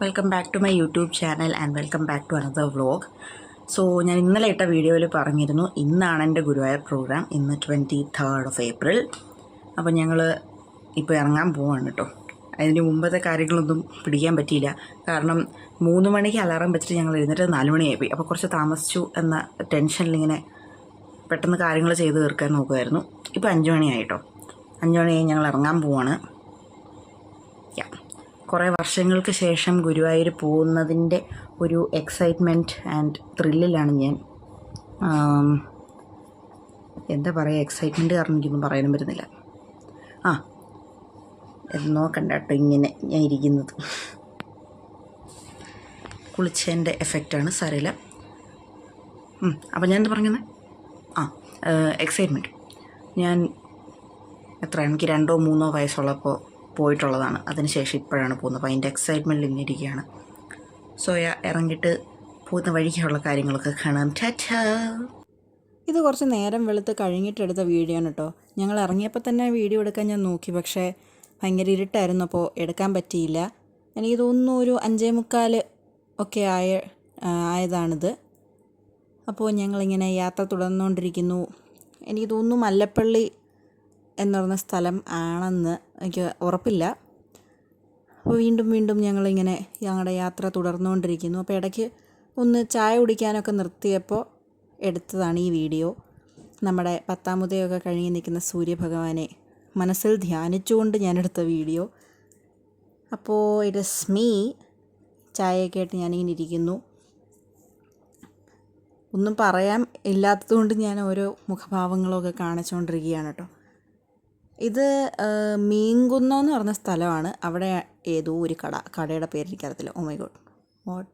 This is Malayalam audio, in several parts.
Welcome back to my YouTube channel and welcome back to another vlog. ഞാൻ ഇന്നലെ ഇട്ട വീഡിയോയിൽ പറഞ്ഞിരുന്നു ഇന്നാണ് എൻ്റെ ഗുരുവായൂർ പ്രോഗ്രാം. ഇന്ന് 23rd April. അപ്പോൾ ഞങ്ങൾ ഇപ്പോൾ ഇറങ്ങാൻ പോവാണ് കേട്ടോ. അതിന് മുമ്പത്തെ കാര്യങ്ങളൊന്നും പിടിക്കാൻ പറ്റിയില്ല. കാരണം 3 മണിക്ക് അലാറം വെച്ചിട്ട് ഞങ്ങൾ എഴുന്നേറ്റ് 4 മണിയായിപ്പോയി. അപ്പോൾ കുറച്ച് താമസിച്ചു എന്ന ടെൻഷനിലിങ്ങനെ പെട്ടെന്ന് കാര്യങ്ങൾ ചെയ്ത് തീർക്കാൻ നോക്കുമായിരുന്നു. ഇപ്പോൾ 5 മണിയായിട്ടോ. 5 മണിയായി ഞങ്ങൾ ഇറങ്ങാൻ പോവാണ്. കുറേ വർഷങ്ങൾക്ക് ശേഷം ഗുരുവായൂർ പോകുന്നതിൻ്റെ ഒരു എക്സൈറ്റ്മെൻറ്റ് ആൻഡ് ത്രില്ലിലാണ് ഞാൻ. എന്താ പറയുക, എക്സൈറ്റ്മെൻറ്റ് കാരണം എനിക്കൊന്നും പറയാനും പറ്റുന്നില്ല. നോക്കണ്ട കേട്ടോ, ഇങ്ങനെ ഞാൻ ഇരിക്കുന്നത് കുളിച്ചതിൻ്റെ എഫക്റ്റാണ്, സാരമില്ല. അപ്പോൾ ഞാൻ എന്താ പറഞ്ഞത്, എക്സൈറ്റ്മെൻറ്റ്. ഞാൻ എനിക്ക് 2 or 3 വയസ്സുള്ളപ്പോൾ പോയിട്ടുള്ളതാണ്. അതിനുശേഷം ഇപ്പോഴാണ് പോകുന്നത്. അപ്പോൾ അതിൻ്റെ എക്സൈറ്റ്മെൻറ്റിൽ ഇങ്ങനെ ഇരിക്കുകയാണ്. ഇറങ്ങിയിട്ട് പോകുന്ന വഴിക്കുള്ള കാര്യങ്ങളൊക്കെ കാണാം. ടാറ്റാ. ഇത് കുറച്ച് നേരം വെളുത്ത് കഴിഞ്ഞിട്ടെടുത്ത വീഡിയോ ആണ് കേട്ടോ. ഞങ്ങൾ ഇറങ്ങിയപ്പോൾ തന്നെ വീഡിയോ എടുക്കാൻ ഞാൻ നോക്കി, പക്ഷേ ഭയങ്കര ഇരുട്ടായിരുന്നു, അപ്പോൾ എടുക്കാൻ പറ്റിയില്ല. എനിക്ക് തോന്നുന്നു ഒരു 5:45 ഒക്കെ ആയതാണിത്. അപ്പോൾ ഞങ്ങളിങ്ങനെ യാത്ര തുടർന്നുകൊണ്ടിരിക്കുന്നു. എനിക്ക് തോന്നുന്നു മല്ലപ്പള്ളി എന്ന് പറഞ്ഞ സ്ഥലം ആണെന്ന് എനിക്ക് ഉറപ്പില്ല. അപ്പോൾ വീണ്ടും ഞങ്ങളിങ്ങനെ ഞങ്ങളുടെ യാത്ര തുടർന്നുകൊണ്ടിരിക്കുന്നു. അപ്പോൾ ഇടയ്ക്ക് ഒന്ന് ചായ കുടിക്കാനൊക്കെ നിർത്തിയപ്പോൾ എടുത്തതാണ് ഈ വീഡിയോ. നമ്മുടെ 10ാം ഉദയമൊക്കെ കഴിഞ്ഞ് നിൽക്കുന്ന സൂര്യഭഗവാനെ മനസ്സിൽ ധ്യാനിച്ചുകൊണ്ട് ഞാനെടുത്ത വീഡിയോ. അപ്പോൾ ഇറ്റ് ഈസ് മീ. ചായയൊക്കെ ആയിട്ട് ഞാനിങ്ങനെ ഇരിക്കുന്നു. ഒന്നും പറയാൻ ഇല്ലാത്തതുകൊണ്ട് ഞാൻ ഓരോ മുഖഭാവങ്ങളൊക്കെ കാണിച്ചുകൊണ്ടിരിക്കുകയാണ് കേട്ടോ. ഇത് മീൻകുന്നം എന്ന് പറഞ്ഞ സ്ഥലമാണ്. അവിടെ ഏതോ ഒരു കടയുടെ പേര് എനിക്കറിയത്തില്ല. ഓ മൈ ഗോഡ്,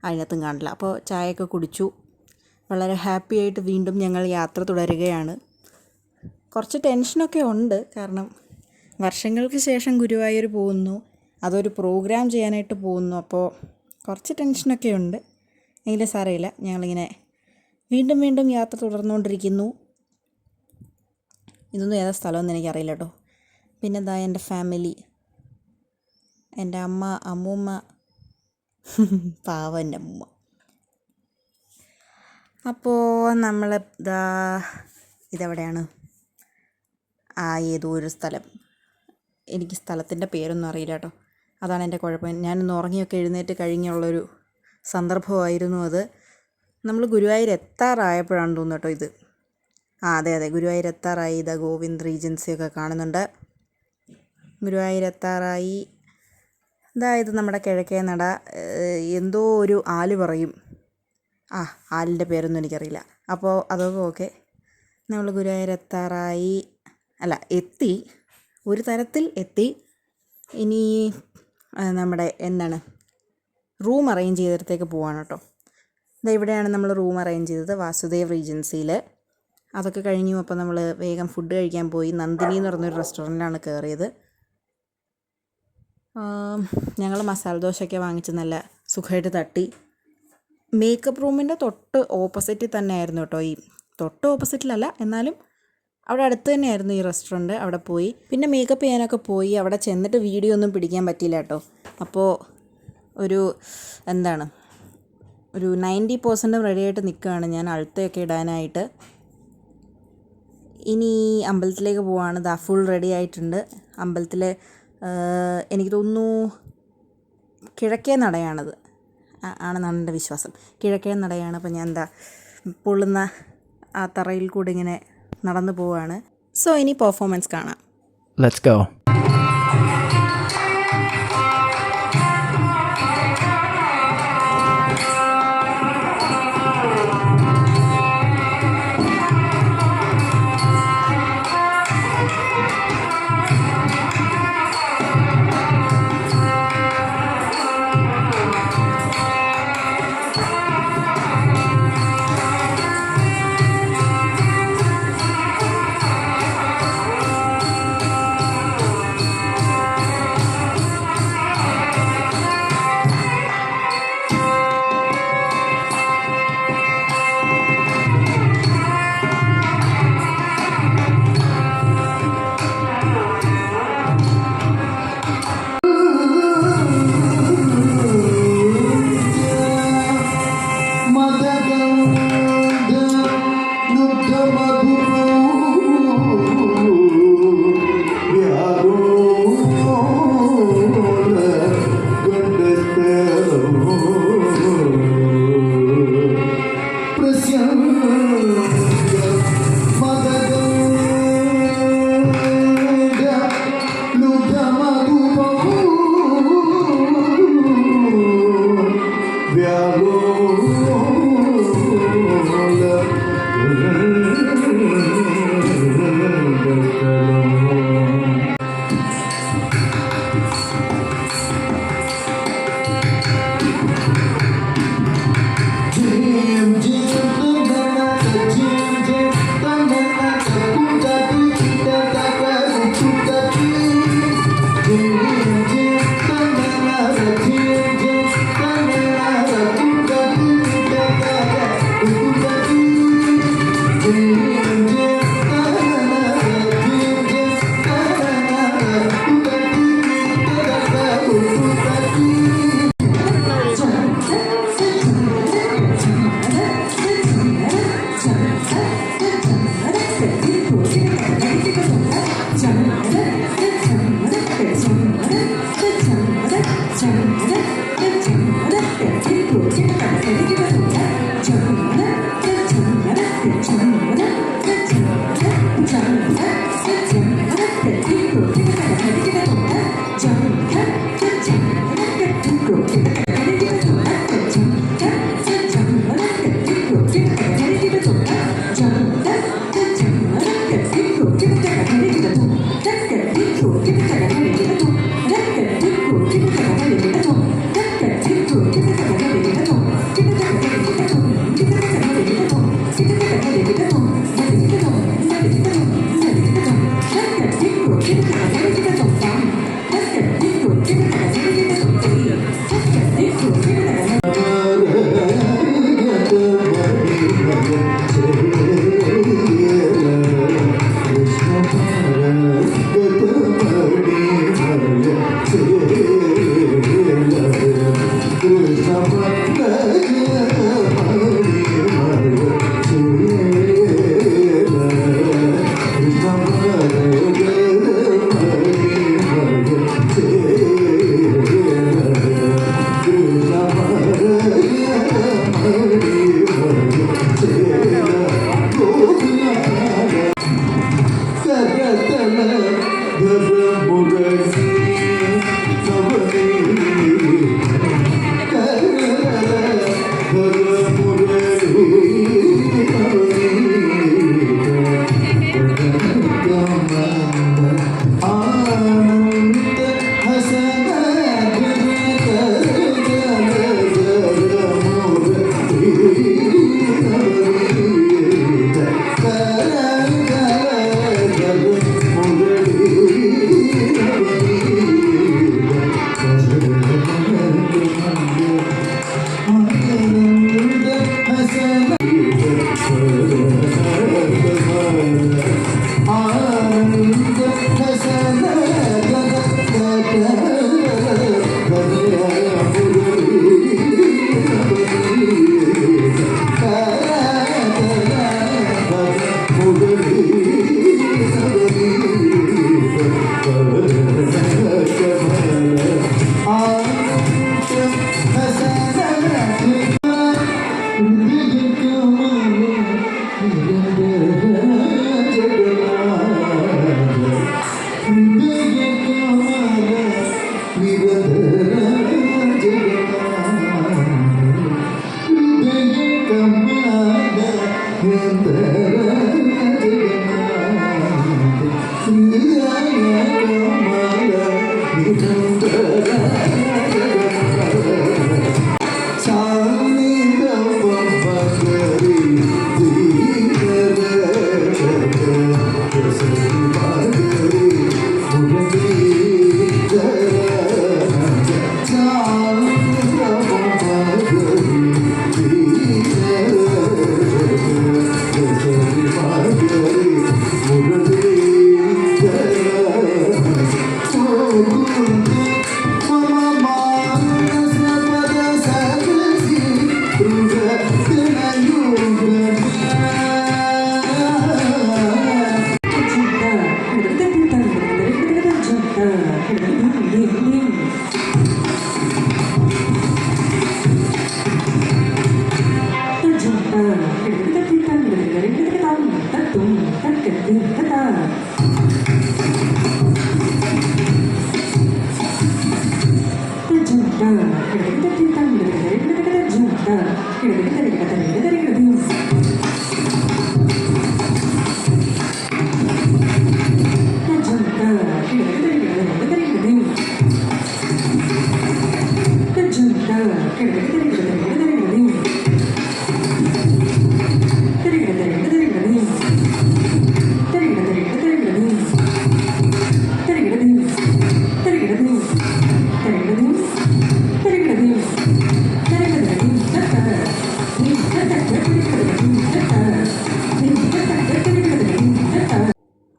അതിനകത്തും കാണില്ല. അപ്പോൾ ചായയൊക്കെ കുടിച്ചു. വളരെ ഹാപ്പി ആയിട്ട് വീണ്ടും ഞങ്ങൾ യാത്ര തുടരുകയാണ്. കുറച്ച് ടെൻഷനൊക്കെ ഉണ്ട്, കാരണം വർഷങ്ങൾക്ക് ശേഷം ഗുരുവായൂർ പോകുന്നു, അതൊരു പ്രോഗ്രാം ചെയ്യാനായിട്ട് പോകുന്നു. അപ്പോൾ കുറച്ച് ടെൻഷനൊക്കെ ഉണ്ട്. എങ്കിലും സാരമില്ല, ഞങ്ങളിങ്ങനെ വീണ്ടും യാത്ര തുടർന്നുകൊണ്ടിരിക്കുന്നു. ഇതൊന്നും ഏതാ സ്ഥലമെന്ന് എനിക്കറിയില്ല കേട്ടോ. പിന്നെ എന്താ എൻ്റെ ഫാമിലി, എൻ്റെ അമ്മൂമ്മ പാവം എൻ്റെ അമ്മൂമ്മ. അപ്പോൾ നമ്മൾ ഇതെവിടെയാണ്? ഏതോ ഒരു സ്ഥലം. എനിക്ക് സ്ഥലത്തിൻ്റെ പേരൊന്നും അറിയില്ല കേട്ടോ. അതാണ് എൻ്റെ കുഴപ്പം. ഞാനൊന്ന് ഉറങ്ങിയൊക്കെ എഴുന്നേറ്റ് കഴിഞ്ഞുള്ളൊരു സന്ദർഭമായിരുന്നു അത്. നമ്മൾ ഗുരുവായൂർ എത്താറായപ്പോഴാണ് തോന്നുന്നു കേട്ടോ ഇത്. അതെ, ഗുരുവായൂർ എത്താറായി. ഗോവിന്ദ് റീജൻസിയൊക്കെ കാണുന്നുണ്ട്. ഗുരുവായൂർ എത്താറായി. ഇത് നമ്മുടെ കിഴക്കേ നട. എന്തോ ഒരു ആല് പറയും, ആലിൻ്റെ പേരൊന്നും എനിക്കറിയില്ല. അപ്പോൾ അതൊക്കെ ഓക്കെ. നമ്മൾ ഗുരുവായൂർ എത്താറായി, എത്തി, ഒരു തരത്തിൽ എത്തി. ഇനി നമ്മുടെ റൂം അറേഞ്ച് ചെയ്തിടത്തേക്ക് പോവാണ് കേട്ടോ. ഇവിടെയാണ് നമ്മൾ റൂം അറേഞ്ച് ചെയ്തത്, വാസുദേവ് റീജൻസിയിൽ. അതൊക്കെ കഴിഞ്ഞു. അപ്പോൾ നമ്മൾ വേഗം ഫുഡ് കഴിക്കാൻ പോയി. നന്ദിനി എന്ന് പറഞ്ഞൊരു റെസ്റ്റോറൻറ്റിലാണ് കയറിയത്. ഞങ്ങൾ മസാല ദോശയൊക്കെ വാങ്ങിച്ച് നല്ല സുഖമായിട്ട് തട്ടി. മേക്കപ്പ് റൂമിൻ്റെ തൊട്ട് ഓപ്പോസിറ്റിൽ തന്നെ ആയിരുന്നു കേട്ടോ. ഈ തൊട്ട് ഓപ്പോസിറ്റിലല്ല, എന്നാലും അവിടെ അടുത്ത് തന്നെയായിരുന്നു ഈ റെസ്റ്റോറൻറ്റ്. അവിടെ പോയി പിന്നെ മേക്കപ്പ് ചെയ്യാനൊക്കെ പോയി. അവിടെ ചെന്നിട്ട് വീഡിയോ ഒന്നും പിടിക്കാൻ പറ്റിയില്ല കേട്ടോ. അപ്പോൾ ഒരു 90% റെഡിയായിട്ട് നിൽക്കുകയാണ് ഞാൻ അഴുത്തയൊക്കെ ഇടാനായിട്ട്. ഇനി അമ്പലത്തിലേക്ക് പോവാണ്. ഫുൾ റെഡി ആയിട്ടുണ്ട്. അമ്പലത്തിൽ എനിക്ക് തോന്നുന്നു കിഴക്കേ നടയാണത് ആണെന്നാണ് എൻ്റെ വിശ്വാസം. കിഴക്കേ നടയാണ്. അപ്പോൾ ഞാൻ പൊള്ളുന്ന ആ തറയിൽ കൂടി ഇങ്ങനെ നടന്നു പോവുകയാണ്. ഇനി പെർഫോമൻസ് കാണാം. Let's go.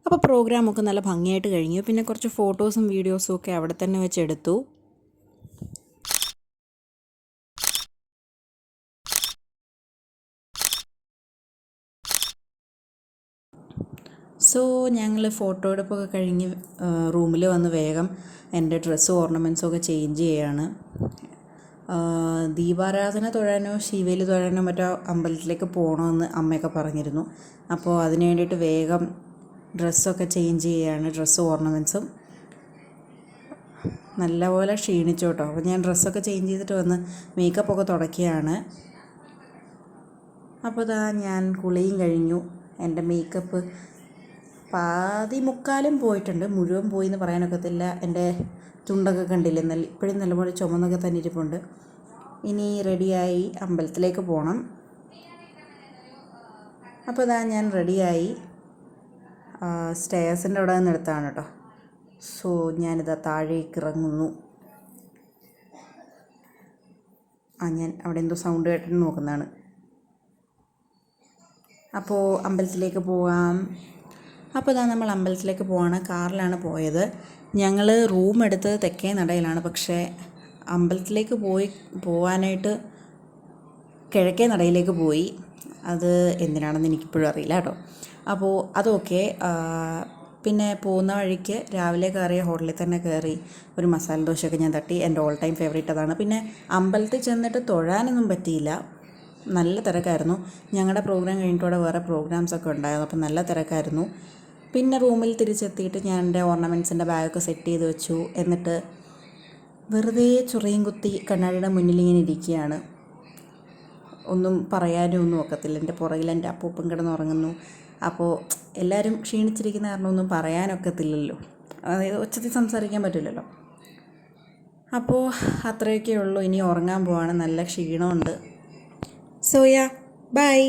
അപ്പോൾ പ്രോഗ്രാമൊക്കെ നല്ല ഭംഗിയായിട്ട് കഴിഞ്ഞു. പിന്നെ കുറച്ച് ഫോട്ടോസും വീഡിയോസും ഒക്കെ അവിടെ തന്നെ വെച്ചെടുത്തു. സോ ഞങ്ങൾ ഫോട്ടോ എടുപ്പൊക്കെ കഴിഞ്ഞ് റൂമിൽ വന്ന് വേഗം എൻ്റെ ഡ്രസ്സും ഓർണമെൻറ്റ്സും ഒക്കെ ചേഞ്ച് ചെയ്യുകയാണ്. ദീപാരാധന തൊഴാനോ ശിവേലി തൊഴാനോ മറ്റോ അമ്പലത്തിലേക്ക് പോകണമെന്ന് അമ്മയൊക്കെ പറഞ്ഞിരുന്നു. അപ്പോൾ അതിന് വേണ്ടിയിട്ട് വേഗം ഡ്രസ്സൊക്കെ ചേഞ്ച് ചെയ്യുകയാണ്, ഡ്രസ്സും ഓർണമെൻറ്റ്സും. നല്ലപോലെ ക്ഷീണിച്ചു കേട്ടോ. അപ്പോൾ ഞാൻ ഡ്രസ്സൊക്കെ ചേഞ്ച് ചെയ്തിട്ട് വന്ന് മേക്കപ്പൊക്കെ തുടക്കുകയാണ്. അപ്പോൾ ഇതാ ഞാൻ കുളിയും കഴിഞ്ഞു. എൻ്റെ മേക്കപ്പ് പാതി മുക്കാലും പോയിട്ടുണ്ട്, മുഴുവൻ പോയി എന്ന് പറയാനൊക്കത്തില്ല. എൻ്റെ ചുണ്ടൊക്കെ കണ്ടില്ലേ, ഇപ്പോഴും നല്ലപോലെ ചുമന്നൊക്കെ തന്നെ ഇരിപ്പുണ്ട്. ഇനി റെഡിയായി അമ്പലത്തിലേക്ക് പോകണം. അപ്പോൾ ഇതാ ഞാൻ റെഡിയായി സ്റ്റേഴ്സിൻ്റെ അവിടെ നിന്ന് എടുത്താണ് കേട്ടോ. സോ ഞാനിതാ താഴേക്ക് ഇറങ്ങുന്നു. ഞാൻ അവിടെ എന്തോ സൗണ്ട് കേട്ടിട്ട് നോക്കുന്നതാണ്. അപ്പോൾ അമ്പലത്തിലേക്ക് പോകാം. അപ്പോൾ ഇതാ നമ്മൾ അമ്പലത്തിലേക്ക് പോവാണ്. കാറിലാണ് പോയത്. ഞങ്ങൾ റൂം എടുത്തത് തെക്കേ നടയിലാണ്, പക്ഷേ അമ്പലത്തിലേക്ക് പോകാനായിട്ട് കിഴക്കേ നടയിലേക്ക് പോയി. അത് എന്തിനാണെന്ന് എനിക്കിപ്പോഴും അറിയില്ല കേട്ടോ. അപ്പോൾ അതൊക്കെ പിന്നെ പോകുന്ന വഴിക്ക് രാവിലെ കയറിയ ഹോട്ടലിൽ തന്നെ കയറി ഒരു മസാല ദോശയൊക്കെ ഞാൻ തട്ടി. എൻ്റെ ഓൾ ടൈം ഫേവറേറ്റ് അതാണ്. പിന്നെ അമ്പലത്തിൽ ചെന്നിട്ട് തൊഴാനൊന്നും പറ്റിയില്ല, നല്ല തിരക്കായിരുന്നു. ഞങ്ങളുടെ പ്രോഗ്രാം കഴിഞ്ഞിട്ടോടെ വേറെ പ്രോഗ്രാംസൊക്കെ ഉണ്ടായിരുന്നു, അപ്പോൾ നല്ല തിരക്കായിരുന്നു. പിന്നെ റൂമിൽ തിരിച്ചെത്തിയിട്ട് ഞാൻ എൻ്റെ ഓർണമെൻറ്റ്സിൻ്റെ ബാഗൊക്കെ സെറ്റ് ചെയ്ത് വെച്ചു. എന്നിട്ട് വെറുതെ ചൊറിയും കുത്തി കണ്ണാടിയുടെ മുന്നിൽ ഇങ്ങനെ ഇരിക്കുകയാണ്. ഒന്നും പറയാനും ഒന്നും ഒക്കത്തില്ല. എൻ്റെ പുറകിൽ എൻ്റെ അപ്പൂപ്പൻ കിടന്നുറങ്ങുന്നു. അപ്പോൾ എല്ലാവരും ക്ഷീണിച്ചിരിക്കുന്ന കാരണം ഒന്നും പറയാനൊക്കത്തില്ലല്ലോ, അതായത് ഉച്ചത്തിൽ സംസാരിക്കാൻ പറ്റില്ലല്ലോ. അപ്പോൾ അത്രയൊക്കെ ഉള്ളൂ. ഇനി ഉറങ്ങാൻ പോവാണ്, നല്ല ക്ഷീണമുണ്ട്. So yeah, by.